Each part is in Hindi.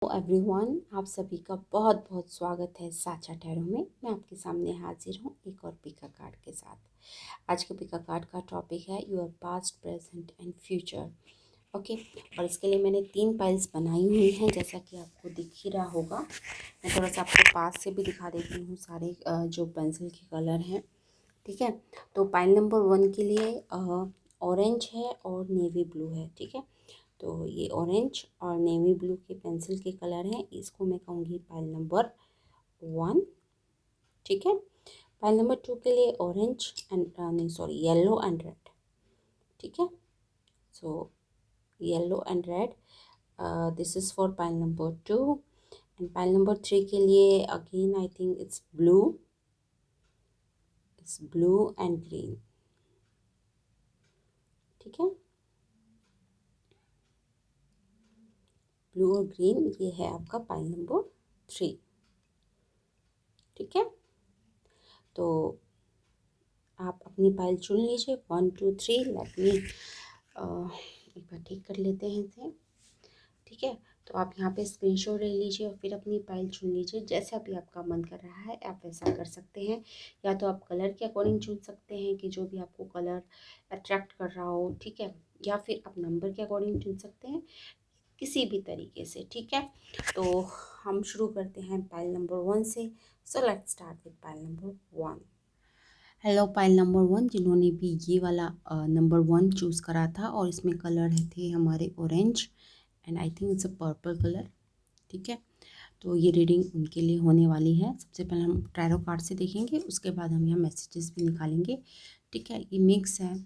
एवरीवन, आप सभी का बहुत बहुत स्वागत है साचा टैरो में। मैं आपके सामने हाजिर हूँ एक और पिका कार्ड के साथ। आज के पिका कार्ड का टॉपिक है your past, present and future. Okay, और इसके लिए मैंने 3 पाइल्स बनाई हुई हैं, जैसा कि आपको दिख ही रहा होगा। मैं थोड़ा सा आपको पास से भी दिखा देती हूँ सारे जो पेंसिल के कलर हैं। ठीक है, तो पाइल नंबर 1 के लिए ऑरेंज है और नेवी ब्लू है। ठीक है, तो ये ऑरेंज और नेवी ब्लू के पेंसिल के कलर हैं, इसको मैं कहूँगी पाइल नंबर 1। ठीक है, पाइल नंबर 2 के लिए ऑरेंज एंड नहीं सॉरी येलो एंड रेड। ठीक है, so yellow and red, this is for pile number 2। And pile number 3 के लिए again I think it's blue and green. ठीक है, ब्लू और ग्रीन, ये है आपका पाइल नंबर 3। ठीक है, तो आप अपनी पाइल चुन लीजिए 1 2 3। लेट मी एक बार ठीक कर लेते हैं इसे। ठीक है, तो आप यहाँ पे स्क्रीनशॉट ले लीजिए और फिर अपनी पाइल चुन लीजिए। जैसा भी आपका मन कर रहा है आप वैसा कर सकते हैं, या तो आप कलर के अकॉर्डिंग चुन सकते हैं कि जो भी आपको कलर अट्रैक्ट कर रहा हो। ठीक है, या फिर आप नंबर के अकॉर्डिंग चुन सकते हैं, किसी भी तरीके से। ठीक है, तो हम शुरू करते हैं पाइल नंबर 1 से। So let's start with pile number 1। Hello pile number 1, जिन्होंने भी ये वाला नंबर 1 चूज़ करा था, और इसमें कलर थे हमारे orange and I think it's a purple colour. ठीक है, तो ये रीडिंग उनके लिए होने वाली है। सबसे पहले हम टैरो कार्ड से देखेंगे, उसके बाद हम यहाँ मैसेजेस भी निकालेंगे। ठीक है, ये मिक्स है,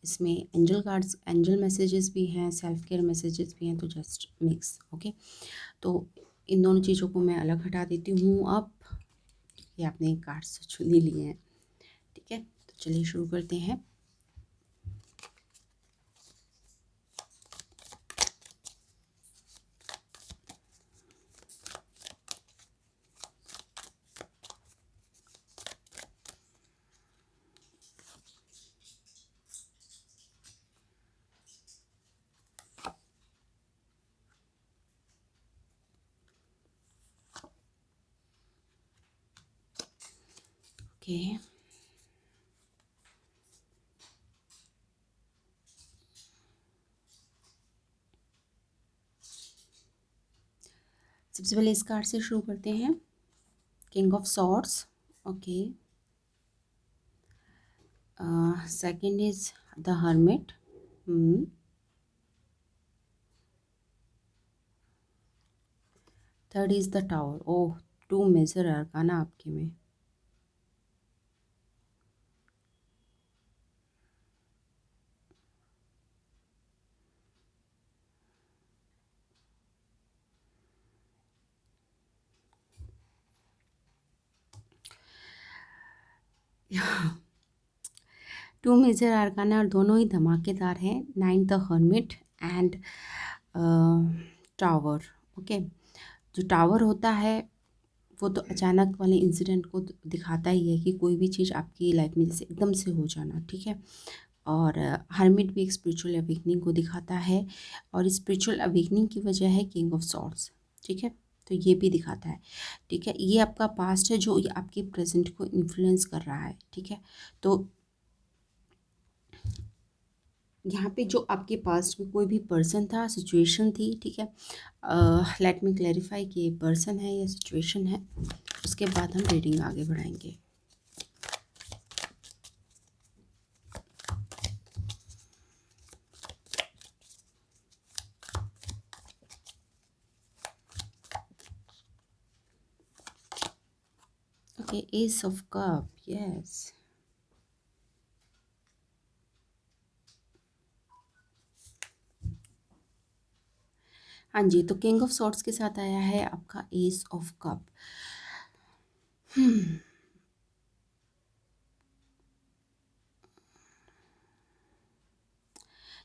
इसमें एंजल कार्ड्स, एंजल मैसेजेस भी हैं, सेल्फ केयर मैसेजेस भी हैं, तो जस्ट मिक्स। ओके, तो इन दोनों चीज़ों को मैं अलग हटा देती हूँ। अब ये आपने कार्ड्स चुन ही लिए हैं। ठीक है, तो चलिए शुरू करते हैं। ओके, सबसे पहले इस कार्ड से शुरू करते हैं, king of swords. Okay, second is the hermit. Third is the tower. Oh, 2 major arcana आपके में। टू मेजर अरकाना और दोनों ही धमाकेदार हैं, 9 the hermit and tower. Okay, जो टावर होता है वो तो अचानक वाले इंसिडेंट को दिखाता ही है, कि कोई भी चीज़ आपकी लाइफ में जैसे एकदम से हो जाना। ठीक है, और हर्मिट भी एक स्पिरिचुअल अवेकनिंग को दिखाता है, और स्पिरिचुअल अवेकनिंग की वजह है किंग ऑफ सॉर्ड्स। ठीक है, तो ये भी दिखाता है। ठीक है, ये आपका पास्ट है जो ये आपके प्रेजेंट को इन्फ्लुएंस कर रहा है। ठीक है, तो यहाँ पे जो आपके पास्ट में कोई भी पर्सन था, सिचुएशन थी। ठीक है, लेट मी क्लैरिफाई कि ये पर्सन है या सिचुएशन है, उसके बाद हम रीडिंग आगे बढ़ाएंगे। Okay, S of cup, yes. हाँ जी, तो किंग ऑफ सॉर्ड्स के साथ आया है आपका एस ऑफ कप।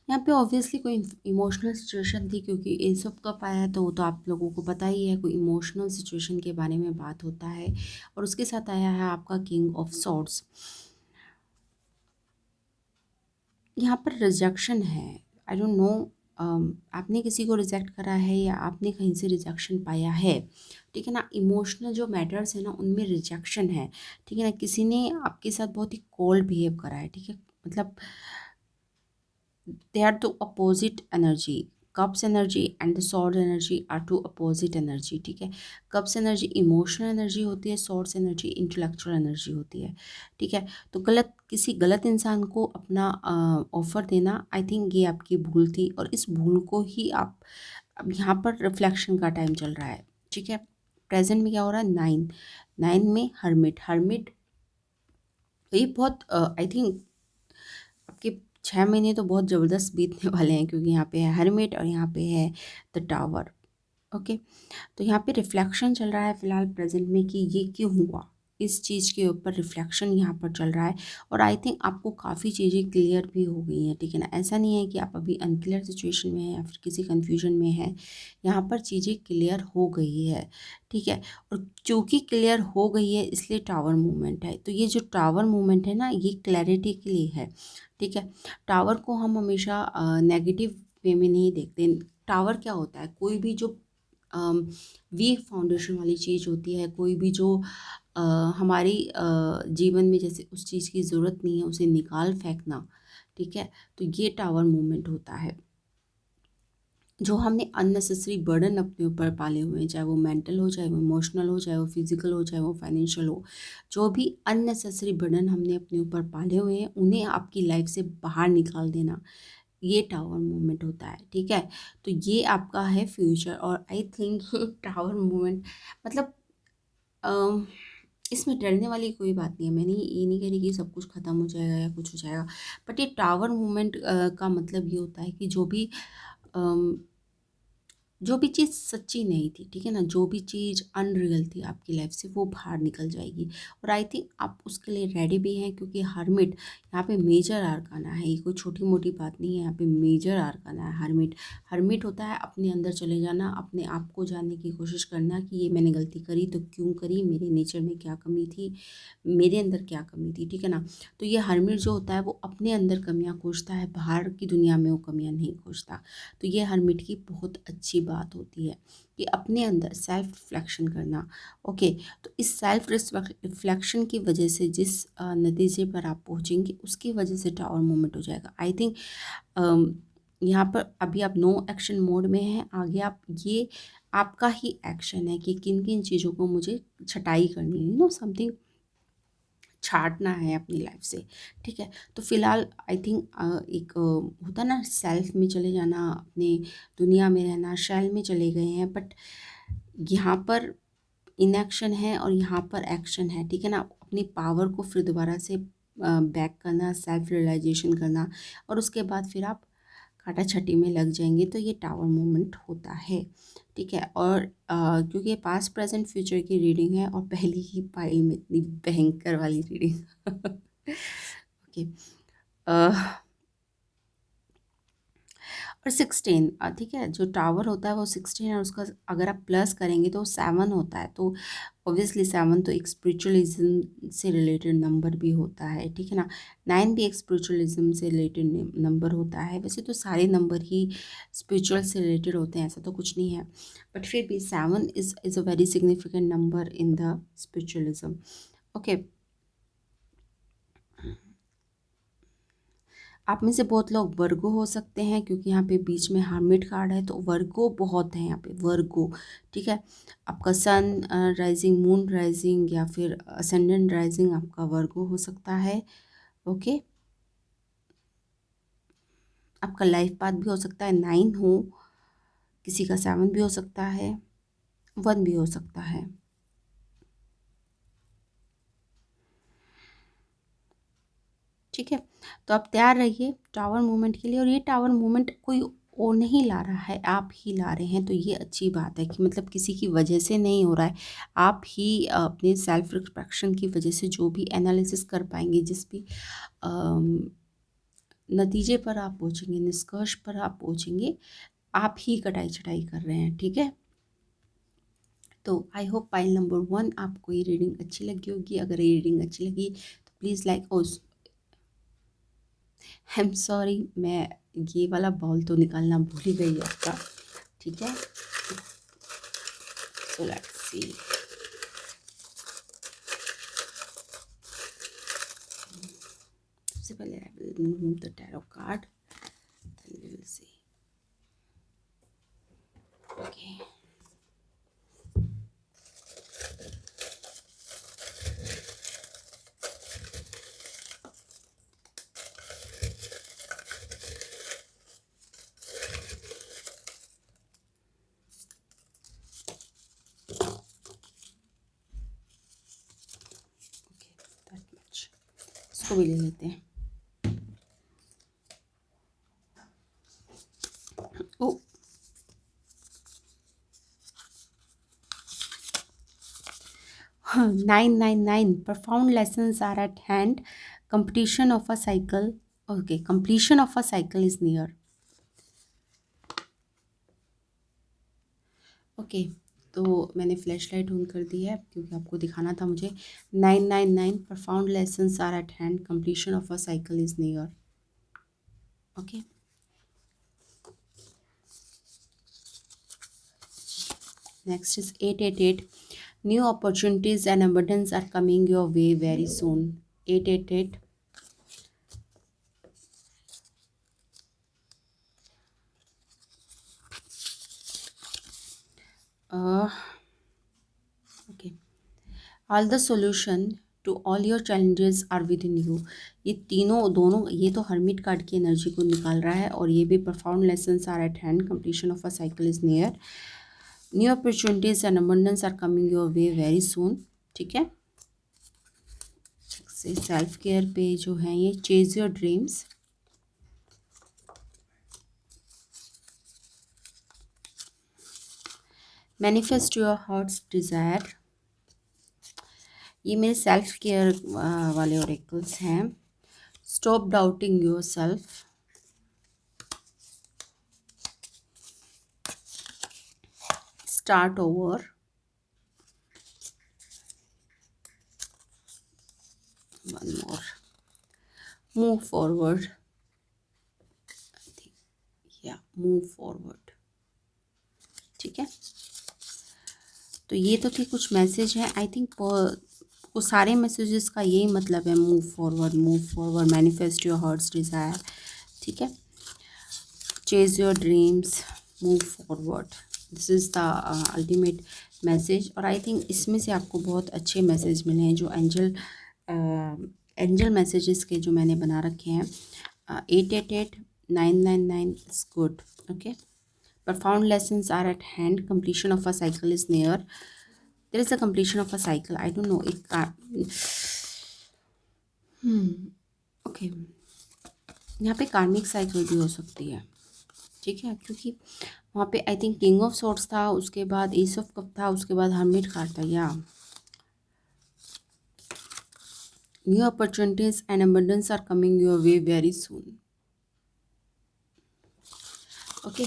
यहाँ पे ऑब्वियसली कोई इमोशनल सिचुएशन थी, क्योंकि एस ऑफ कप आया है, तो वो तो आप लोगों को पता ही है, कोई इमोशनल सिचुएशन के बारे में बात होता है। और उसके साथ आया है आपका किंग ऑफ सॉर्ड्स। यहाँ पर रिजेक्शन है, आई डोंट नो आपने किसी को रिजेक्ट करा है या आपने कहीं से रिजेक्शन पाया है, ठीक है ना, इमोशनल जो मैटर्स है ना उनमें रिजेक्शन है, ठीक है ना, किसी ने आपके साथ बहुत ही कोल्ड बिहेव करा है, ठीक है, मतलब they are the opposite energy. Cups energy and the sword energy are two opposite energy, ठीक है। कप्स एनर्जी इमोशनल एनर्जी होती है, सॉर्ड्स एनर्जी इंटेलेक्चुअल एनर्जी होती है, ठीक है। तो किसी गलत इंसान को अपना ऑफर देना, आई थिंक ये आपकी भूल थी, और इस भूल को ही आप अब यहाँ पर रिफ्लेक्शन का टाइम चल रहा है, ठीक है। प्रेजेंट में क्या हो रहा है, 9 9 में हर्मिट हर्मिट, ये बहुत आई थिंक आपके 6 महीने तो बहुत ज़बरदस्त बीतने वाले हैं, क्योंकि यहाँ पे है हर्मिट और यहाँ पे है द टावर। ओके, तो यहाँ पे रिफ्लेक्शन चल रहा है फिलहाल प्रेजेंट में कि ये क्यों हुआ, इस चीज़ के ऊपर रिफ्लेक्शन यहाँ पर चल रहा है। और आई थिंक आपको काफ़ी चीज़ें क्लियर भी हो गई हैं, ठीक है ना, ऐसा नहीं है कि आप अभी अनक्लियर सिचुएशन में हैं या फिर किसी कन्फ्यूजन में हैं, यहाँ पर चीज़ें क्लियर हो गई है, ठीक है। और चूँकि क्लियर हो गई है इसलिए टावर मूवमेंट है, तो ये जो टावर मूवमेंट है ना ये क्लैरिटी के लिए है, ठीक है। टावर को हम हमेशा नेगेटिव वे में नहीं देखते। टावर क्या होता है, कोई भी जो वीक फाउंडेशन वाली चीज़ होती है, कोई भी जो अ, हमारी जीवन में जैसे उस चीज़ की ज़रूरत नहीं है उसे निकाल फेंकना, ठीक है, तो ये टावर मूवमेंट होता है। जो हमने अननेसेसरी बर्डन अपने ऊपर पाले हुए हैं, चाहे वो मेंटल हो, चाहे वो इमोशनल हो, चाहे वो फिजिकल हो, चाहे वो फाइनेंशियल हो, जो भी अननेसेसरी बर्डन हमने अपने ऊपर पाले हुए हैं उन्हें आपकी लाइफ से बाहर निकाल देना, ये टावर मूवमेंट होता है, ठीक है। तो ये आपका है फ्यूचर, और आई थिंक ये टावर मूवमेंट मतलब अम, इसमें डरने वाली कोई बात नहीं है। मैंने ये नहीं कह रही कि सब कुछ ख़त्म हो जाएगा या कुछ हो जाएगा, बट ये टावर मूवमेंट का मतलब ये होता है कि अम, जो भी चीज़ सच्ची नहीं थी, ठीक है ना, जो भी चीज़ अनरियल थी आपकी लाइफ से वो बाहर निकल जाएगी। और आई थिंक आप उसके लिए रेडी भी हैं, क्योंकि हर्मिट यहाँ पे मेजर आर्काना है, ये कोई छोटी मोटी बात नहीं है, यहाँ पे मेजर आर्काना है हर्मिट। हर्मिट होता है अपने अंदर चले जाना, अपने आप को जानने की कोशिश करना कि ये मैंने गलती करी तो क्यों करी, मेरे नेचर में क्या कमी थी, मेरे अंदर क्या कमी थी, ठीक है ना। तो ये हर्मिट जो होता है वो अपने अंदर कमियाँ खोजता है, बाहर की दुनिया में वो कमियाँ नहीं खोजता। तो ये हर्मिट की बहुत अच्छी बात होती है कि अपने अंदर सेल्फ रिफ्लेक्शन करना। ओके, तो इस सेल्फ रिफ्लेक्शन की वजह से जिस नतीजे पर आप पहुंचेंगे उसकी वजह से टावर मूवमेंट हो जाएगा। आई थिंक यहाँ पर अभी आप नो एक्शन मोड में हैं, आगे आप ये आपका ही एक्शन है कि किन किन चीज़ों को मुझे छटाई करनी है, समथिंग छाटना है अपनी लाइफ से, ठीक है। तो फिलहाल आई थिंक एक होता ना सेल्फ में चले जाना, अपने दुनिया में रहना, शेल में चले गए हैं, बट यहाँ पर इनएक्शन है और यहाँ पर एक्शन है, ठीक है ना। अपनी पावर को फिर दोबारा से बैक करना, सेल्फ रियलाइजेशन करना, और उसके बाद फिर आप काटा छटी में लग जाएंगे, तो ये टावर मूवमेंट होता है, ठीक है। और क्योंकि ये पास्ट प्रेजेंट फ्यूचर की रीडिंग है और पहली ही पाइल में इतनी भयंकर वाली रीडिंग ओके, और 16, ठीक है, जो टावर होता है वो 16 है, उसका अगर आप प्लस करेंगे तो 7 होता है। तो ऑब्वियसली 7 तो एक स्पिरिचुअलिज्म से रिलेटेड नंबर भी होता है, ठीक है ना। 9 भी एक स्पिरिचुअलिज्म से रिलेटेड नंबर होता है। वैसे तो सारे नंबर ही स्पिरिचुअल से रिलेटेड होते हैं, ऐसा तो कुछ नहीं है, बट फिर भी 7 is a very significant number in the spiritualism. Okay, आप में से बहुत लोग वर्गो हो सकते हैं, क्योंकि यहाँ पे बीच में हर्मिट कार्ड है, तो वर्गो बहुत है यहाँ पे, वर्गो, ठीक है। आपका सन राइजिंग, मून राइजिंग या फिर असेंडेंट राइजिंग आपका वर्गो हो सकता है। ओके, आपका लाइफ पाथ भी हो सकता है 9 हो, किसी का 7 भी हो सकता है, 1 भी हो सकता है, ठीक है। तो आप तैयार रहिए टावर मूवमेंट के लिए, और ये टावर मूवमेंट कोई और नहीं ला रहा है, आप ही ला रहे हैं, तो ये अच्छी बात है कि मतलब किसी की वजह से नहीं हो रहा है, आप ही अपने सेल्फ रिस्पेक्शन की वजह से जो भी एनालिसिस कर पाएंगे, जिस भी नतीजे पर आप पहुँचेंगे, निष्कर्ष पर आप पहुँचेंगे, आप ही कटाई छटाई कर रहे हैं, ठीक है। तो आई होप पाइल नंबर 1 आपको ये रीडिंग अच्छी लगी होगी। अगर ये रीडिंग अच्छी लगी तो प्लीज़ लाइक और आई एम सॉरी, मैं ये वाला बॉल तो निकालना भूल ही गई आपका। ठीक है, सो लेट्स सी। सबसे पहले I will remove the tarot card, then we will see. Okay, that much. इसको भी ले लेते हैं। Oh, 999 profound lessons are at hand. Completion of a cycle. Okay, completion of a cycle is near. Okay, तो मैंने फ्लैश लाइट ऑन कर दी है क्योंकि आपको दिखाना था मुझे। 999 profound lessons are at hand. Completion of a cycle is near. Okay, next is 888. New opportunities and abundance are coming your way very soon. 888. Okay. All the solution to all your challenges are within you. ये तीनों दोनों, ये तो हर्मिट कार्ड की एनर्जी को निकाल रहा है और ये भी profound lessons are at hand. Completion of a cycle is near. New opportunities and abundance are coming your way very soon. ठीक है, से सेल्फ केयर पे जो है ये chase your dreams, manifest your hearts desire. ये मेरे सेल्फ केयर वाले ओरेकल्स हैं। Stop doubting your self, start over, one more, move forward, या मूव फॉरवर्ड। ठीक है, तो ये तो थे कुछ मैसेज हैं। आई थिंक वो सारे मैसेजेस का यही मतलब है, move forward, manifest your hearts desire. ठीक है, chase your dreams, move forward, this is the ultimate message. और आई थिंक इसमें से आपको बहुत अच्छे मैसेज मिले हैं जो एंजल मैसेजेस के जो मैंने बना रखे हैं। 888, 999 is good. Okay, profound lessons are at hand. Completion of a cycle is near. There is a completion of a cycle. I don't know. Okay. यहाँ पे कार्मिक साइकिल भी हो सकती है। ठीक है, क्योंकि वहाँ पे I think king of swords था, उसके बाद एस ऑफ कप था, उसके बाद हर्मिट कार्ड था। या new opportunities and abundance are coming your way very soon. Okay,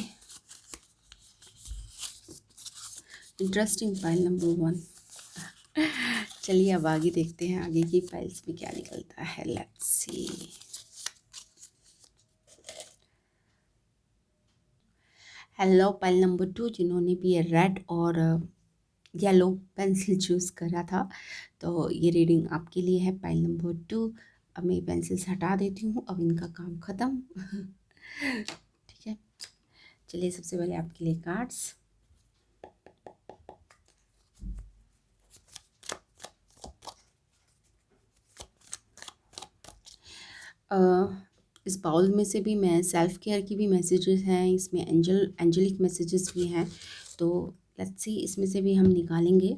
interesting file number 1। चलिए अब आगे देखते हैं आगे की फाइल्स में क्या निकलता है। Let's see. Hello, file number 2, जिन्होंने भी ये रेड और येलो पेंसिल चूज़ करा था, तो ये रीडिंग आपके लिए है। File number 2। अब मैं पेंसिल्स हटा देती हूँ, अब इनका काम ख़त्म। ठीक है, चलिए सबसे पहले आपके लिए कार्ड्स। इस बाउल में से भी मैं सेल्फ केयर की भी मैसेजेस हैं, इसमें एंजलिक मैसेजेस भी हैं, तो लेट्स सी इसमें से भी हम निकालेंगे।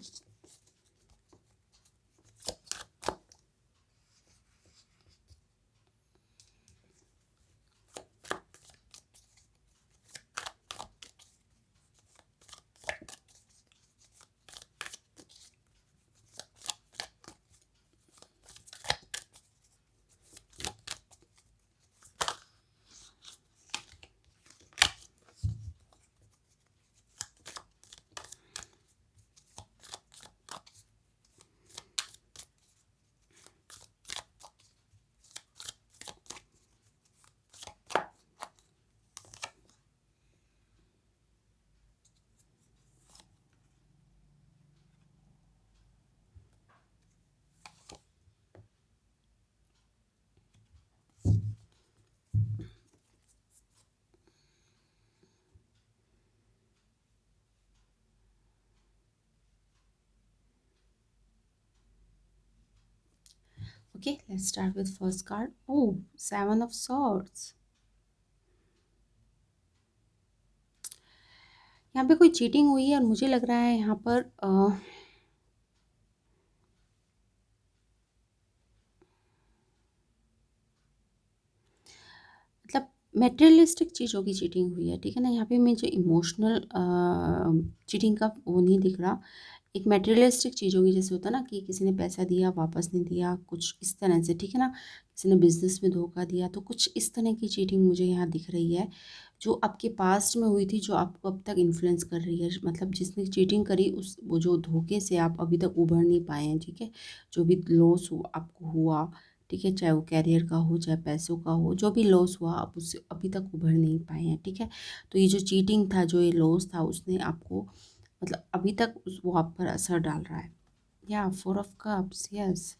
Okay, let's start with first card. Oh, Seven of Swords. यहाँ पे कोई चीटिंग हुई है और मुझे लग रहा है यहाँ पर मतलब मेटेरियलिस्टिक चीज़ों की चीटिंग हुई है, ठीक है ना। यहाँ पे मुझे इमोशनल चीटिंग का वो नहीं दिख रहा। एक मेटेरियलिस्टिक चीज़ों की, जैसे होता है ना कि किसी ने पैसा दिया वापस नहीं दिया, कुछ इस तरह से, ठीक है ना। किसी ने बिजनेस में धोखा दिया, तो कुछ इस तरह की चीटिंग मुझे यहाँ दिख रही है, जो आपके पास्ट में हुई थी, जो आपको अब तक इन्फ्लुएंस कर रही है। मतलब जिसने चीटिंग करी, उस वो जो धोखे से आप अभी तक उभर नहीं पाए हैं, ठीक है। जो भी लॉस आपको हुआ, ठीक है, चाहे वो कैरियर का हो, चाहे पैसों का हो, जो भी लॉस हुआ आप उससे अभी तक उभर नहीं पाए हैं, ठीक है। तो ये जो चीटिंग था, जो ये लॉस था, उसने आपको मतलब अभी तक वो आप पर असर डाल रहा है। या फोर ऑफ कप्स, यस।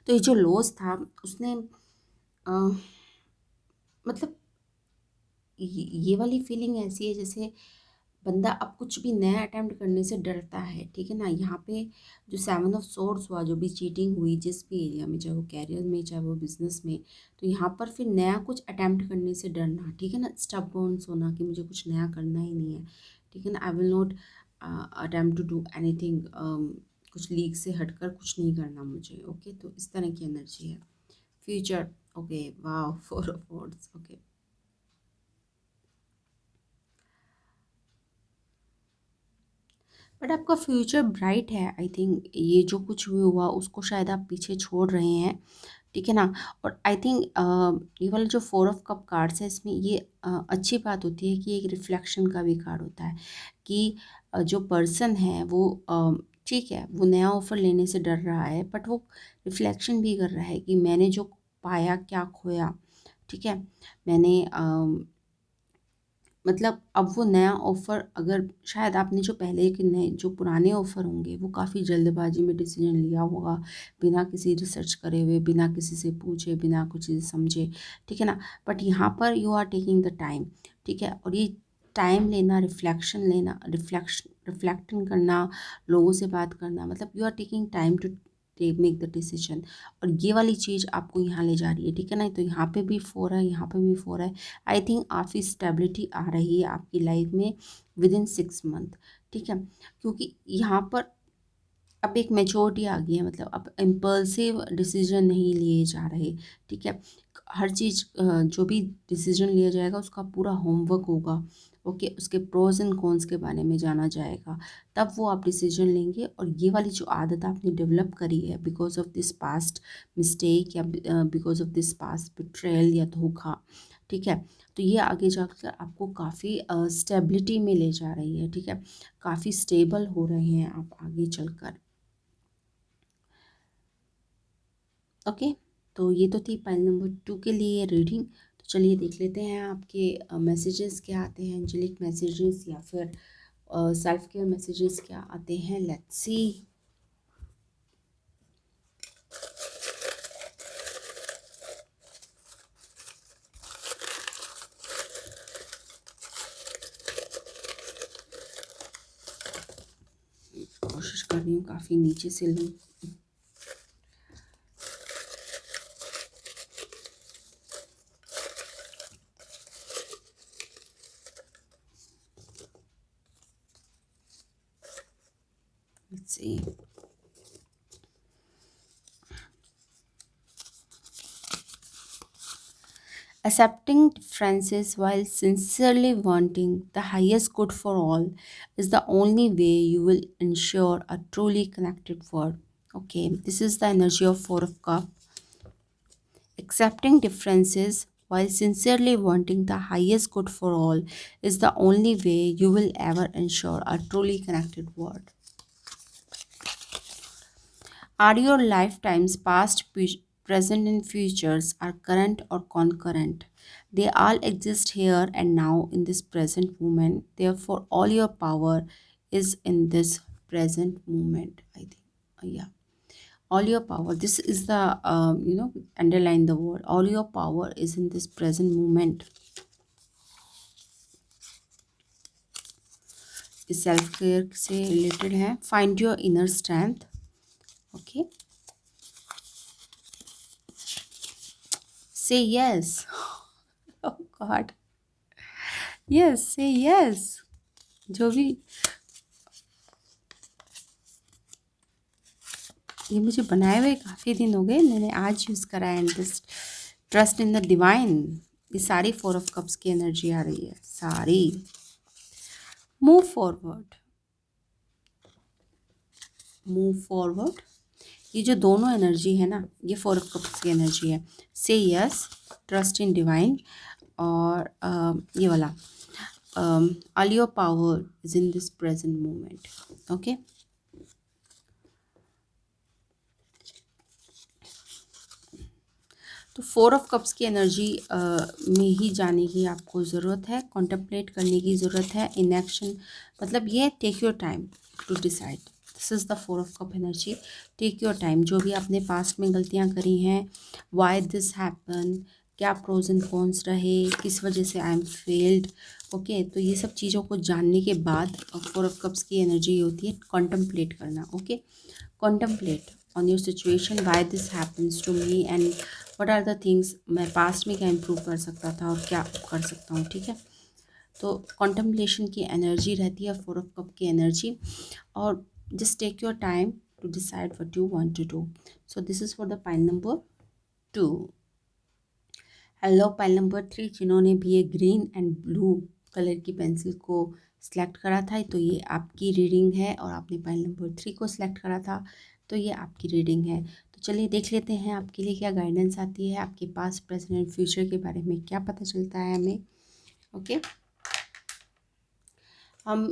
तो ये जो लॉस था उसने अ, मतलब ये वाली फीलिंग ऐसी है जैसे बंदा अब कुछ भी नया अटेम्प्ट करने से डरता है, ठीक है ना। यहाँ पे जो सेवन ऑफ सोर्ड्स हुआ, जो भी चीटिंग हुई जिस भी एरिया में, चाहे वो कैरियर में, चाहे वो बिजनेस में, तो यहाँ पर फिर नया कुछ अटेम्प्ट करने से डरना, ठीक है ना। स्टबबॉर्न्स होना कि मुझे कुछ नया करना ही नहीं है, ठीक है ना। I will not attempt to do anything, कुछ लीग से हटकर कुछ नहीं करना मुझे, ओके। तो इस तरह की एनर्जी है। फ्यूचर, ओके, वाह, four of wards, okay. But आपका फ्यूचर ब्राइट है, आई थिंक। ये जो कुछ भी हुआ उसको शायद आप पीछे छोड़ रहे हैं, ठीक है ना। और आई थिंक ये वाला जो फोर ऑफ कप कार्ड्स है, इसमें ये अच्छी बात होती है कि एक रिफ्लेक्शन का भी कार्ड होता है कि जो पर्सन है वो ठीक है, वो नया ऑफर लेने से डर रहा है, बट वो रिफ्लेक्शन भी कर रहा है कि मैंने जो पाया क्या खोया, ठीक है। मैंने मतलब अब वो नया ऑफ़र, अगर शायद आपने जो पहले के नए जो पुराने ऑफ़र होंगे वो काफ़ी जल्दबाजी में डिसीजन लिया होगा, बिना किसी रिसर्च करे हुए, बिना किसी से पूछे, बिना कुछ चीज़ समझे, ठीक है ना। बट यहाँ पर you are taking the time, ठीक है। और ये टाइम लेना, रिफ्लेक्शन लेना, रिफ्लेक्टिंग करना, लोगों से बात करना, मतलब you are taking time to make the decision. और ये वाली चीज़ आपको यहाँ ले जा रही है, ठीक है ना। तो यहाँ पे भी फोर है, यहाँ पे भी फोर है। आई थिंक काफ़ी स्टेबिलिटी आ रही है आपकी लाइफ में विद इन 6 मंथ, ठीक है। क्योंकि यहाँ पर अब एक मैच्योरिटी आ गई है, मतलब अब इम्पल्सिव डिसीजन नहीं लिए जा रहे, ठीक है। हर चीज़ जो भी डिसीजन लिया जाएगा उसका पूरा होमवर्क होगा, ओके। उसके प्रोज एंड कॉन्स के बारे में जाना जाएगा, तब वो आप डिसीजन लेंगे। और ये वाली जो आदत आपने डेवलप करी है because of this past mistake, या because of this past betrayal या धोखा, ठीक है। तो ये आगे जाकर आपको काफ़ी स्टेबिलिटी में ले जा रही है, ठीक है। काफ़ी स्टेबल हो रहे हैं आप आगे चलकर, ओके। तो ये तो थी पाइल नंबर 2 के लिए रीडिंग। तो चलिए देख लेते हैं आपके मैसेजेस क्या आते हैं, एंजेलिक मैसेजेस या फिर सेल्फ केयर मैसेजेस क्या आते हैं। Let's see. कोशिश कर रही हूँ काफ़ी नीचे से लूँ। Let's see. Accepting differences while sincerely wanting the highest good for all is the only way you will ensure a truly connected world. Okay, this is the energy of Four of Cups. Accepting differences while sincerely wanting the highest good for all is the only way you will ever ensure a truly connected world. Are your lifetimes past, present, and futures are current or concurrent? They all exist here and now in this present moment. Therefore, all your power is in this present moment. I think, yeah. All your power. This is the underline the word. All your power is in this present moment. Self care से रिलेटेड है। Find your inner strength. Okay, से यस। ओह गॉड, यस से यस। जो भी ये मुझे बनाए हुए काफ़ी दिन हो गए, मैंने आज यूज़ करा है। And this trust in the divine, ये सारी 4 ऑफ कप्स की एनर्जी आ रही है सारी। Move forward, move forward. ये जो दोनों एनर्जी है ना, ये 4 ऑफ कप्स की एनर्जी है। से यस, ट्रस्ट इन डिवाइन, और ये वाला all your power is in this present moment. Okay, तो 4 ऑफ कप्स की एनर्जी में ही जाने की आपको ज़रूरत है, कॉन्टेम्पलेट करने की ज़रूरत है। इन एक्शन मतलब ये take your time to decide. This is the 4 of cup energy. Take your time, जो भी आपने पास्ट में गलतियाँ करी हैं, वाई दिस हैपन, क्या प्रोज एंड कॉन्स रहे, किस वजह से आई एम फेल्ड। ओके, तो ये सब चीज़ों को जानने के बाद 4 ऑफ कप्स की एनर्जी होती है कॉन्टेम्पलेट करना। Okay, contemplate on your situation, why this happens to me and what are the things मैं पास्ट में क्या इम्प्रूव कर सकता था और क्या कर सकता हूँ। ठीक है, तो कॉन्टम्पलेशन की एनर्जी रहती है 4 ऑफ कप की एनर्जी। और just take your time to decide what you want to do. So this is for the pile number 2। Hello pile number 3, जिन्होंने भी ये ग्रीन एंड ब्लू कलर की पेंसिल को सिलेक्ट करा था, तो ये आपकी रीडिंग है। और आपने पाइल नंबर 3 को सिलेक्ट करा था, तो ये आपकी रीडिंग है। तो चलिए देख लेते हैं आपके लिए क्या गाइडेंस आती है, आपके पास प्रेजेंट एंड फ्यूचर के बारे में क्या पता चलता है हमें। ओके, हम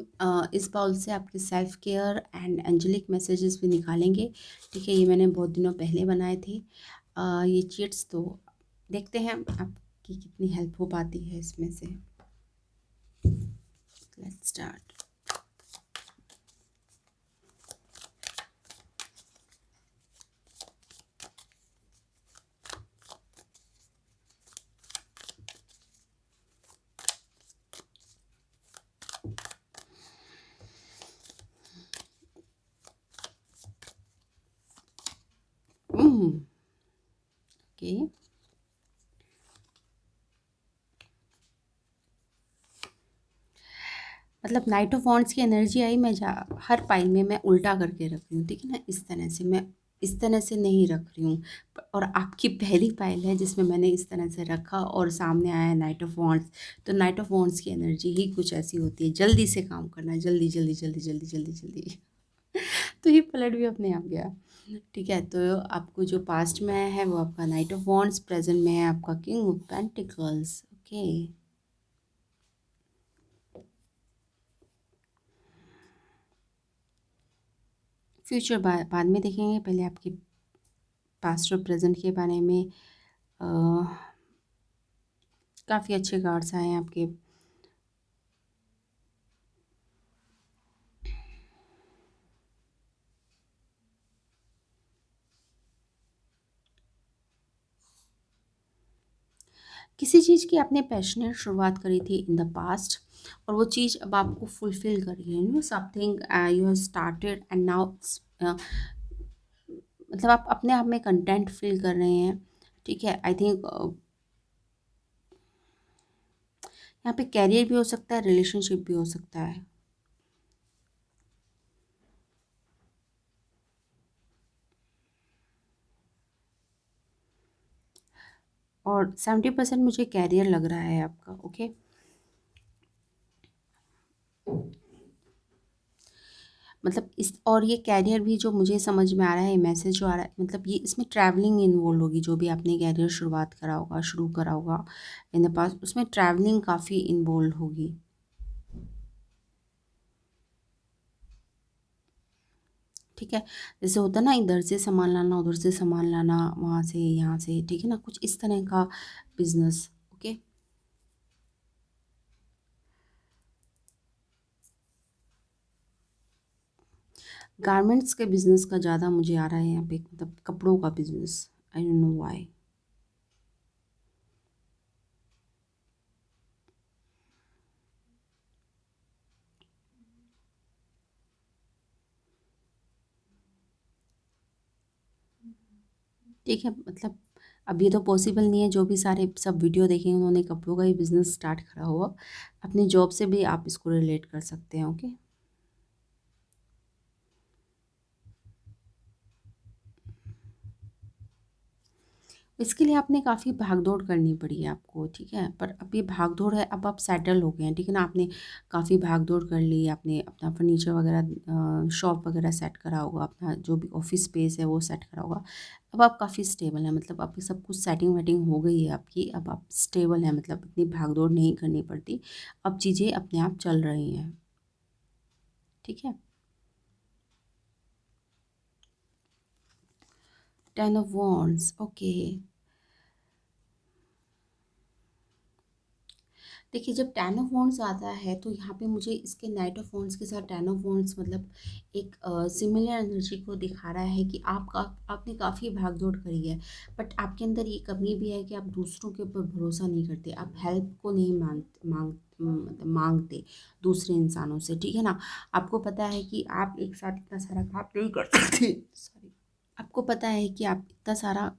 इस बाउल से आपके self care and angelic messages भी निकालेंगे। ठीक है, ये मैंने बहुत दिनों पहले बनाए थे ये चीट्स, तो देखते हैं आपकी कितनी हेल्प हो पाती है इसमें से। Let's start. ओके, मतलब नाइट ऑफ वॉन्ड्स की एनर्जी आई। मैं हर पाइल में मैं उल्टा करके रख रही हूँ, ठीक है ना, इस तरह से मैं इस तरह से नहीं रख रही हूँ। और आपकी पहली पाइल है जिसमें मैंने इस तरह से रखा और सामने आया नाइट ऑफ वॉन्ड्स। तो नाइट ऑफ वॉन्ड्स की एनर्जी ही कुछ ऐसी होती है, जल्दी से काम करना है, जल्दी जल्दी जल्दी जल्दी जल्दी जल्दी। तो ये पलट भी अपने आप गया। ठीक है, तो आपको जो पास्ट में है वो आपका नाइट ऑफ वॉन्ड्स, प्रेजेंट में है आपका king of pentacles. Okay, future बाद में देखेंगे, पहले आपके पास्ट और प्रेजेंट के बारे में। काफ़ी अच्छे कार्ड्स आए हैं आपके। किसी चीज़ की आपने पैशनेट शुरुआत करी थी इन द पास्ट, और वो चीज़ अब आपको फुलफिल कर रही है। You know something you have started and now मतलब आप अपने आप में कंटेंट फील कर रहे हैं। ठीक है, आई थिंक यहाँ पे कैरियर भी हो सकता है, रिलेशनशिप भी हो सकता है। और 70% मुझे कैरियर लग रहा है आपका। ओके, मतलब इस और ये कैरियर भी जो मुझे समझ में आ रहा है, मैसेज जो आ रहा है, मतलब ये इसमें ट्रैवलिंग इन्वॉल्व होगी। जो भी आपने कैरियर शुरुआत करा होगा, शुरू करा होगा इन द पास्ट, उसमें ट्रैवलिंग काफ़ी इन्वॉल्व होगी। ठीक है, जैसे होता है ना, इधर से सामान लाना, उधर से सामान लाना, वहाँ से यहाँ से, ठीक है ना, कुछ इस तरह का बिजनेस। ओके, गारमेंट्स के बिजनेस का ज़्यादा मुझे आ रहा है यहाँ पे, मतलब कपड़ों का business. I don't know why. ठीक है, मतलब अब ये तो पॉसिबल नहीं है, जो भी सारे सब वीडियो देखे उन्होंने कपड़ों का ही बिजनेस स्टार्ट करा हुआ, अपनी जॉब से भी आप इसको रिलेट कर सकते हैं। ओके, इसके लिए आपने काफ़ी भाग-दौड़ करनी पड़ी है आपको, ठीक है? पर अब ये भाग-दौड़ है, अब आप सेटल हो गए हैं, ठीक है ना? आपने काफ़ी भाग-दौड़ कर ली, आपने अपना फर्नीचर वगैरह शॉप वगैरह सेट करा होगा, अपना जो भी ऑफ़िस स्पेस है वो सेट करा होगा। अब आप काफ़ी स्टेबल हैं, मतलब आपकी सब कुछ सेटिंग-वेटिंग हो गई है आपकी, अब आप स्टेबल हैं, मतलब इतनी भाग-दौड़ नहीं करनी पड़ती। अब चीज़ें अपने आप चल रही हैं, ठीक है? 10 ऑफ वांड्स, ओके। देखिए, जब 10 ऑफ वांड्स आता है तो यहाँ पे मुझे इसके नाइट ऑफ वांड्स के साथ 10 ऑफ वांड्स मतलब एक सिमिलर एनर्जी को दिखा रहा है कि आपने काफ़ी भाग-दौड़ करी है, बट आपके अंदर ये कमी भी है कि आप दूसरों के ऊपर भरोसा नहीं करते, आप हेल्प को नहीं मतलब माँगते दूसरे इंसानों से, ठीक है ना? आपको पता है कि आप एक साथ इतना सारा काम नहीं कर सकते, सॉरी। आपको पता है कि आप इतना सारा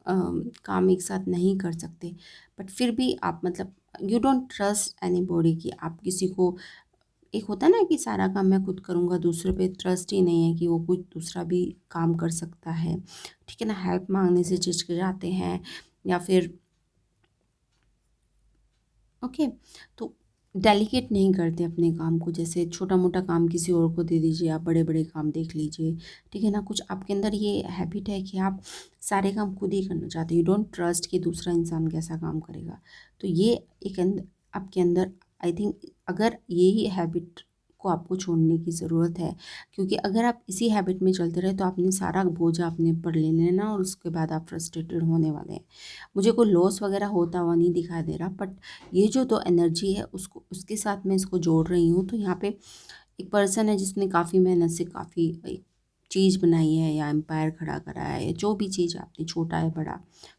काम एक साथ नहीं कर सकते, बट फिर भी आप मतलब यू डोंट ट्रस्ट एनीबॉडी, कि आप किसी को, एक होता है ना कि सारा काम मैं खुद करूँगा, दूसरे पे ट्रस्ट ही नहीं है कि वो कुछ दूसरा भी काम कर सकता है, ठीक है ना? हेल्प मांगने से झिझकिचाते हैं, या फिर ओके, तो डेलीकेट नहीं करते अपने काम को, जैसे छोटा मोटा काम किसी और को दे दीजिए, आप बड़े बड़े काम देख लीजिए, ठीक है ना? कुछ आपके अंदर ये हैबिट है कि आप सारे काम खुद ही करना चाहते हैं, यू डोंट ट्रस्ट कि दूसरा इंसान कैसा काम करेगा। तो ये एक आपके अंदर, आई थिंक, अगर यही हैबिट को आपको छोड़ने की ज़रूरत है, क्योंकि अगर आप इसी हैबिट में चलते रहे तो आपने सारा बोझ अपने ऊपर ले लेना और उसके बाद आप फ्रस्ट्रेटेड होने वाले हैं। मुझे कोई लॉस वगैरह होता हुआ नहीं दिखाई दे रहा, बट ये जो तो एनर्जी है उसको, उसके साथ मैं इसको जोड़ रही हूँ। तो यहाँ पे एक पर्सन है जिसने काफ़ी मेहनत से काफ़ी एक चीज़ बनाई है, या एम्पायर खड़ा करा है, या जो भी चीज़ आपने, छोटा है बड़ा,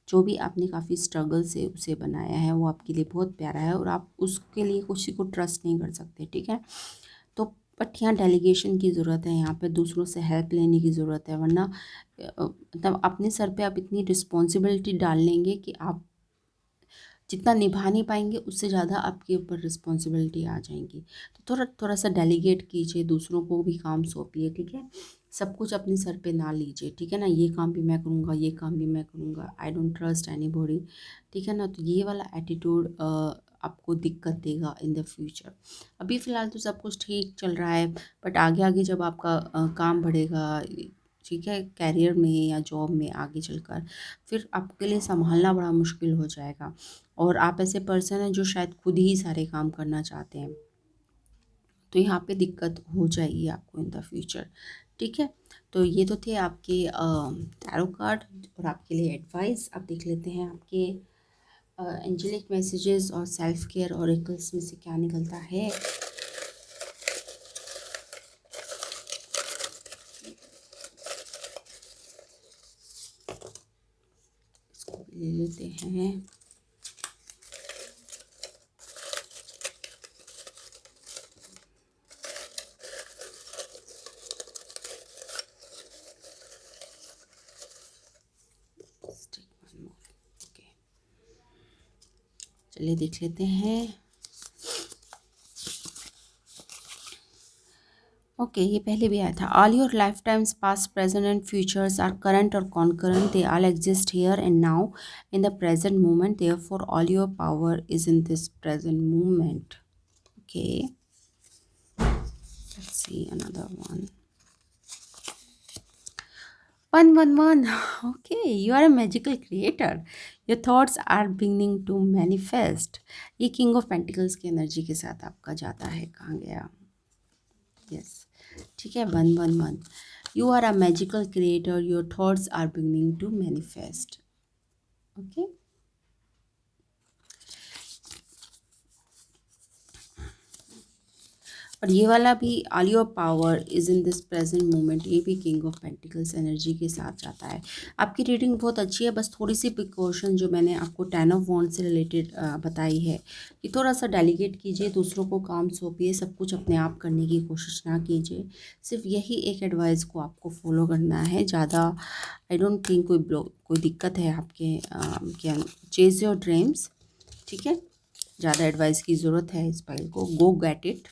जो भी आपने काफ़ी स्ट्रगल से उसे बनाया है, वो आपके लिए बहुत प्यारा है और आप उसके लिए किसी को ट्रस्ट नहीं कर सकते, ठीक है? तो बट यहाँ डेलीगेशन की ज़रूरत है, यहाँ पे दूसरों से हेल्प लेने की ज़रूरत है, वरना मतलब अपने सर पे आप इतनी रिस्पॉन्सिबिलिटी डाल लेंगे कि आप जितना निभा नहीं पाएंगे उससे ज़्यादा आपके ऊपर रिस्पॉन्सिबिलिटी आ जाएंगी। तो थोड़ा थोड़ा सा डेलीगेट कीजिए, दूसरों को भी काम सौंपिए, ठीक है? सब कुछ अपने सर पे ना लीजिए, ठीक है ना? ये काम भी मैं करूँगा, ये काम भी मैं करूँगा, आई डोंट ट्रस्ट एनीबॉडी, ठीक है ना? तो ये वाला एटीट्यूड आपको दिक्कत देगा इन द फ्यूचर। अभी फ़िलहाल तो सब कुछ ठीक चल रहा है, बट आगे आगे जब आपका काम बढ़ेगा, ठीक है, कैरियर में या जॉब में आगे चलकर, फिर आपके लिए संभालना बड़ा मुश्किल हो जाएगा। और आप ऐसे पर्सन हैं जो शायद खुद ही सारे काम करना चाहते हैं, तो यहाँ पे दिक्कत हो जाएगी आपको इन द फ्यूचर, ठीक है? तो ये तो थे आपके टैरो कार्ड और आपके लिए एडवाइस। अब देख लेते हैं आपके एंजेलिक मैसेजेस और सेल्फ केयर ऑरेकल्स में से क्या निकलता है। इसको भी ले लेते हैं। ओके, चलिए देख लेते हैं। ओके, ये पहले भी आया था। All your lifetimes past present and futures are current और concurrent, they all exist here and now in the present moment, therefore all your power is in this present moment. Okay, let's see another one. 111. Okay, you are a magical creator. Your thoughts are beginning to manifest. ये किंग ऑफ पेंटिकल्स की एनर्जी के साथ आपका जाता है, कहाँ गया? यस, ठीक है, 111। You are a magical creator, your thoughts are beginning to manifest. Okay, और ये वाला भी all your power is in this present moment, ये भी किंग ऑफ पेंटिकल्स एनर्जी के साथ जाता है। आपकी रीडिंग बहुत अच्छी है, बस थोड़ी सी प्रिकॉशन जो मैंने आपको 10 ऑफ वॉन्ड से रिलेटेड बताई है कि थोड़ा सा डेलीगेट कीजिए, दूसरों को काम सौंपिए, सब कुछ अपने आप करने की कोशिश ना कीजिए। सिर्फ यही एक एडवाइस को आपको फॉलो करना है, ज़्यादा आई डोंट थिंक कोई दिक्कत है आपके क्या, चेज योर ड्रीम्स, ठीक है। ज़्यादा एडवाइस की ज़रूरत है इस फाइल को, गो get it,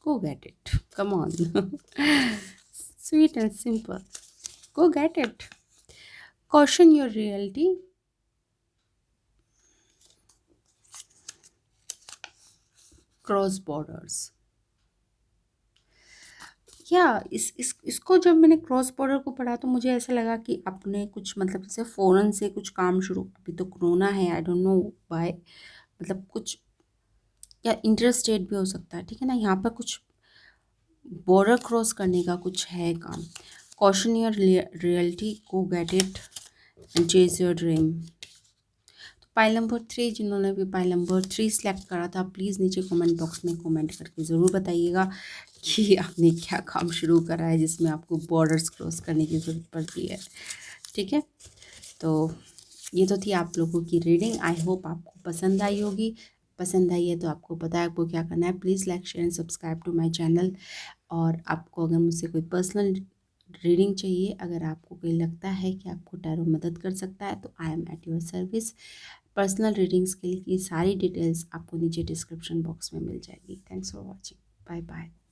go get it, come on. Sweet and simple, go get it. Caution your reality, cross borders. या इसको जब मैंने क्रॉस बॉर्डर को पढ़ा तो मुझे ऐसा लगा कि आपने कुछ मतलब जैसे फ़ौरन से कुछ काम शुरू, अभी तो कोरोना है, आई डोंट नो व्हाई, मतलब कुछ या इंटरस्टेट भी हो सकता है, ठीक है ना। यहाँ पर कुछ बॉर्डर क्रॉस करने का कुछ है काम। Caution your reality, go get it and chase your dream. तो पाइल नंबर 3, जिन्होंने भी पाइल नंबर 3 सेलेक्ट करा था, प्लीज़ नीचे कमेंट बॉक्स में कमेंट करके ज़रूर बताइएगा कि आपने क्या काम शुरू करा है जिसमें आपको बॉर्डर्स क्रॉस करने की ज़रूरत पड़ती है, ठीक है। तो ये तो थी आप लोगों की रीडिंग, आई होप आपको पसंद आई होगी। पसंद आई है तो आपको पता है आपको क्या करना है, please like share and subscribe to my channel. और आपको अगर मुझसे कोई पर्सनल रीडिंग चाहिए, अगर आपको कोई लगता है कि आपको टैरो मदद कर सकता है, तो I am at your service. Personal readings के लिए की सारी डिटेल्स आपको नीचे डिस्क्रिप्शन बॉक्स में मिल जाएगी। Thanks for watching, bye bye.